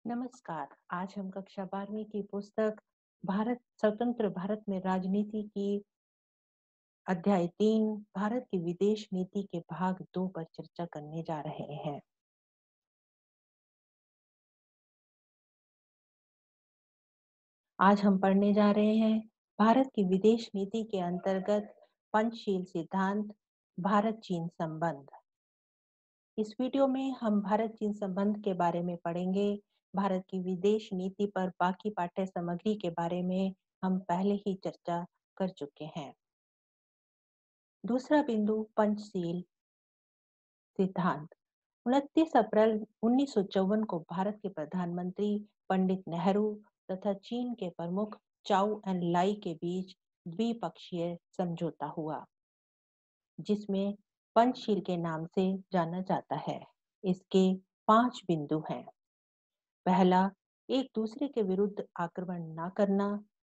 नमस्कार। आज हम कक्षा 12वीं की पुस्तक भारत स्वतंत्र भारत में राजनीति की अध्याय 3 भारत की विदेश नीति के भाग 2 पर चर्चा करने जा रहे हैं। आज हम पढ़ने जा रहे हैं भारत की विदेश नीति के अंतर्गत पंचशील सिद्धांत, भारत चीन संबंध। इस वीडियो में हम भारत चीन संबंध के बारे में पढ़ेंगे। भारत की विदेश नीति पर बाकी पाठ्य सामग्री के बारे में हम पहले ही चर्चा कर चुके हैं। दूसरा बिंदु पंचशील सिद्धांत। 29 अप्रैल 1954 को भारत के प्रधानमंत्री पंडित नेहरू तथा चीन के प्रमुख चाउ एन लाई के बीच द्विपक्षीय समझौता हुआ, जिसमें पंचशील के नाम से जाना जाता है। इसके 5 बिंदु हैं। पहला, एक दूसरे के विरुद्ध आक्रमण न करना।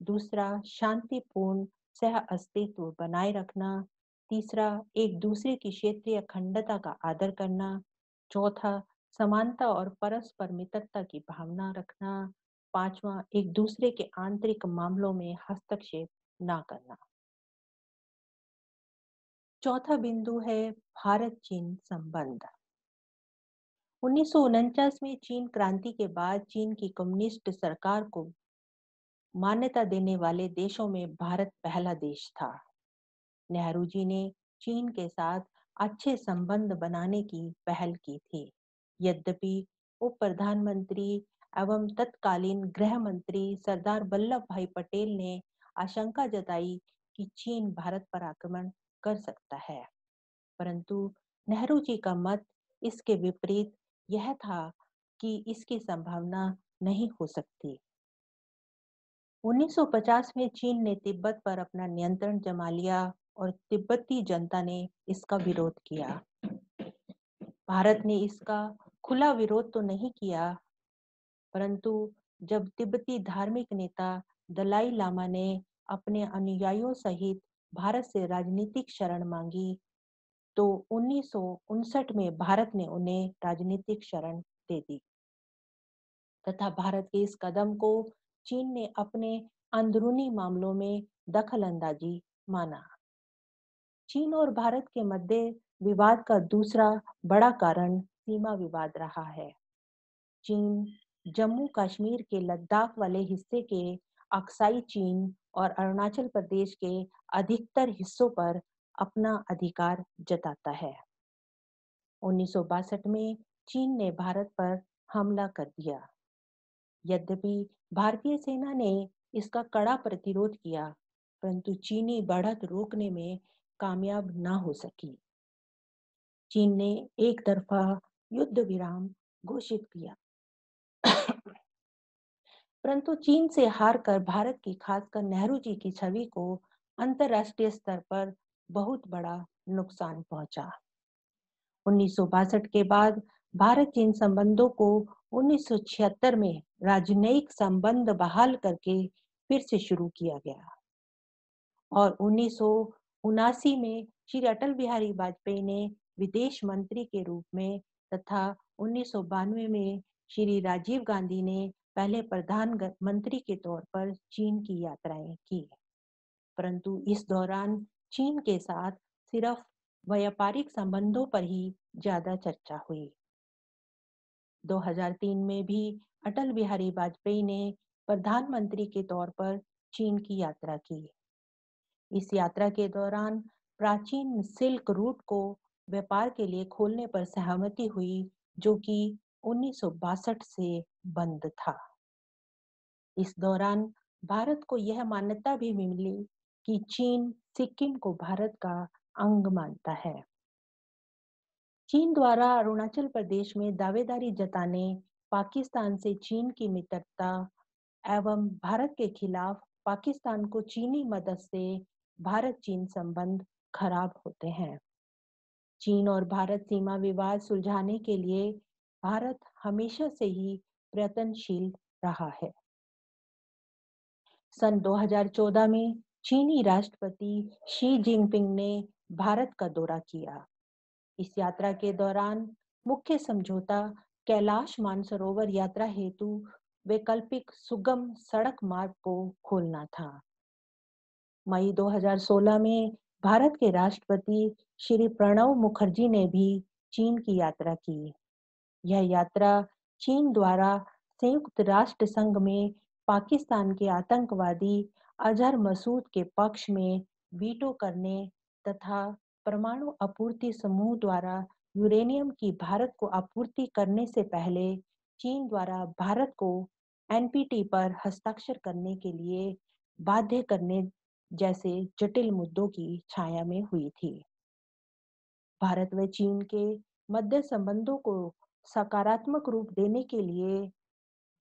दूसरा, शांतिपूर्ण सह अस्तित्व बनाए रखना। तीसरा, एक दूसरे की क्षेत्रीय अखंडता का आदर करना। चौथा, समानता और परस्पर मित्रता की भावना रखना। पांचवा, एक दूसरे के आंतरिक मामलों में हस्तक्षेप न करना। चौथा बिंदु है भारत चीन संबंध। 1949 में चीन क्रांति के बाद चीन की कम्युनिस्ट सरकार को मान्यता देने वाले देशों में भारत पहला देश था। नेहरू जी ने चीन के साथ अच्छे संबंध बनाने की पहल की थी। यद्यपि उप प्रधानमंत्री एवं तत्कालीन गृह मंत्री सरदार वल्लभ भाई पटेल ने आशंका जताई कि चीन भारत पर आक्रमण कर सकता है, परंतु नेहरू जी का मत इसके विपरीत यह था कि इसकी संभावना नहीं हो सकती। 1950 में चीन ने तिब्बत पर अपना नियंत्रण जमा लिया और तिब्बती जनता ने इसका विरोध किया। भारत ने इसका खुला विरोध तो नहीं किया, परंतु जब तिब्बती धार्मिक नेता दलाई लामा ने अपने अनुयायियों सहित भारत से राजनीतिक शरण मांगी, तो 1959 में भारत ने उन्हें राजनीतिक शरण दे दी तथा भारत के इस कदम को चीन ने अपने अंदरूनी मामलों में दखल अंदाजी माना। चीन और भारत के मध्य विवाद का दूसरा बड़ा कारण सीमा विवाद रहा है। चीन जम्मू कश्मीर के लद्दाख वाले हिस्से के अक्साई चीन और अरुणाचल प्रदेश के अधिकतर हिस्सों पर अपना अधिकार जताता है। 1962 में चीन ने भारत पर हमला कर दिया। यद्यपि भारतीय सेना ने इसका कड़ा प्रतिरोध किया, परंतु चीनी बढ़त रोकने में कामयाब न हो सकी। चीन ने एक तरफा युद्ध विराम घोषित किया, परंतु चीन से हार कर भारत की, खासकर नेहरू जी की छवि को अंतरराष्ट्रीय स्तर पर बहुत बड़ा नुकसान पहुंचा। 1962 के बाद भारत चीन संबंधों को 1976 में राजनयिक संबंध बहाल करके फिर से शुरू किया गया और 1979 में श्री अटल बिहारी वाजपेयी ने विदेश मंत्री के रूप में तथा 1992 में श्री राजीव गांधी ने पहले प्रधानमंत्री के तौर पर चीन की यात्राएं की, परंतु इस दौरान चीन के साथ सिर्फ व्यापारिक संबंधों पर ही ज्यादा चर्चा हुई। 2003 में भी अटल बिहारी वाजपेयी ने प्रधानमंत्री के तौर पर चीन की यात्रा की। इस यात्रा के दौरान प्राचीन सिल्क रूट को व्यापार के लिए खोलने पर सहमति हुई, जो कि 1962 से बंद था। इस दौरान भारत को यह मान्यता भी मिली कि चीन सिक्किम को भारत का अंग मानता है। चीन द्वारा अरुणाचल प्रदेश में दावेदारी जताने, पाकिस्तान से चीन की मित्रता एवं भारत के खिलाफ पाकिस्तान को चीनी मदद से भारत चीन संबंध खराब होते हैं। चीन और भारत सीमा विवाद सुलझाने के लिए भारत हमेशा से ही प्रयत्नशील रहा है। सन 2014 में चीनी राष्ट्रपति शी जिनपिंग ने भारत का दौरा किया। इस यात्रा के दौरान मुख्य समझौता कैलाश मानसरोवर यात्रा हेतु वैकल्पिक सुगम सड़क मार्ग को खोलना था। मई 2016 में भारत के राष्ट्रपति श्री प्रणब मुखर्जी ने भी चीन की यात्रा की। यह यात्रा चीन द्वारा संयुक्त राष्ट्र संघ में पाकिस्तान के आतंकवादी अजहर मसूद के पक्ष में वीटो करने तथा परमाणु आपूर्ति समूह द्वारा यूरेनियम की भारत को आपूर्ति करने से पहले चीन द्वारा भारत को एनपीटी पर हस्ताक्षर करने के लिए बाध्य करने जैसे जटिल मुद्दों की छाया में हुई थी। भारत व चीन के मध्य संबंधों को सकारात्मक रूप देने के लिए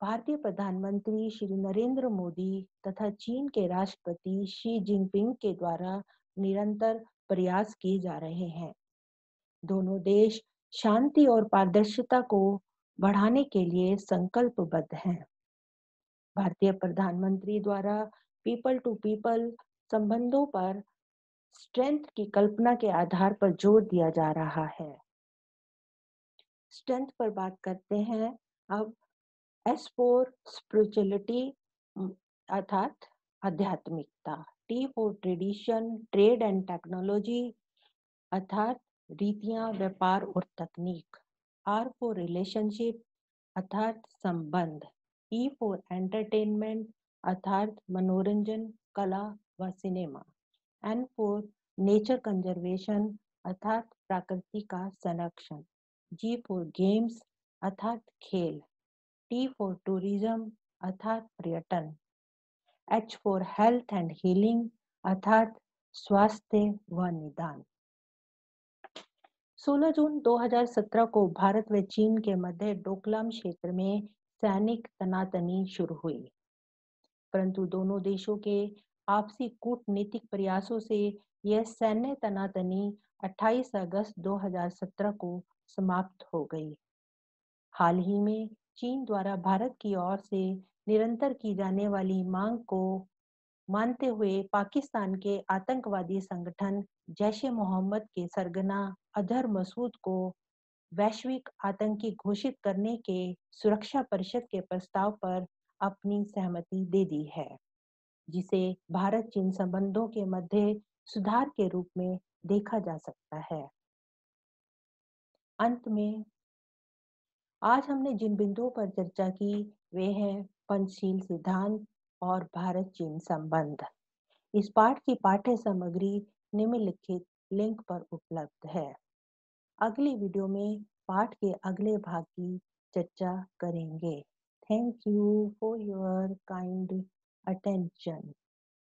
भारतीय प्रधानमंत्री श्री नरेंद्र मोदी तथा चीन के राष्ट्रपति शी जिनपिंग के द्वारा निरंतर प्रयास किए जा रहे हैं। दोनों देश शांति और पारदर्शिता को बढ़ाने के लिए संकल्पबद्ध हैं। भारतीय प्रधानमंत्री द्वारा पीपल टू पीपल संबंधों पर स्ट्रेंथ की कल्पना के आधार पर जोर दिया जा रहा है। स्ट्रेंथ पर बात करते हैं अब। एस फॉर स्पिरिचुअलिटी अर्थात आध्यात्मिकता, T for tradition, trade and technology अर्थात रीतियां, व्यापार और तकनीक, आर फॉर रिलेशनशिप अर्थात संबंध, ई फॉर एंटरटेनमेंट अर्थात मनोरंजन, कला व सिनेमा, एन फॉर नेचर कंजर्वेशन अर्थात प्रकृति का संरक्षण, जी फॉर गेम्स अर्थात खेल, टी फॉर टूरिज्म अर्थात पर्यटन, H for health and healing अर्थात स्वास्थ्य व निदान। 16 जून 2017 को भारत व चीन के मध्य डोकलाम क्षेत्र में सैनिक तनातनी शुरू हुई, परंतु दोनों देशों के आपसी कूटनीतिक प्रयासों से यह सैन्य तनातनी 28 अगस्त 2017 को समाप्त हो गई। हाल ही में चीन द्वारा भारत की ओर से निरंतर की जाने वाली मांग को मानते हुए पाकिस्तान के आतंकवादी संगठन जैश ए मोहम्मद के सरगना अजहर मसूद को वैश्विक आतंकी घोषित करने के सुरक्षा परिषद के प्रस्ताव पर अपनी सहमति दे दी है, जिसे भारत चीन संबंधों के मध्य सुधार के रूप में देखा जा सकता है। अंत में आज हमने जिन बिंदुओं पर चर्चा की वे हैं पंचशील सिद्धांत और भारत चीन संबंध। इस पाठ की पाठ्य सामग्री निम्नलिखित लिंक पर उपलब्ध है। अगली वीडियो में पाठ के अगले भाग की चर्चा करेंगे। Thank you for your kind attention.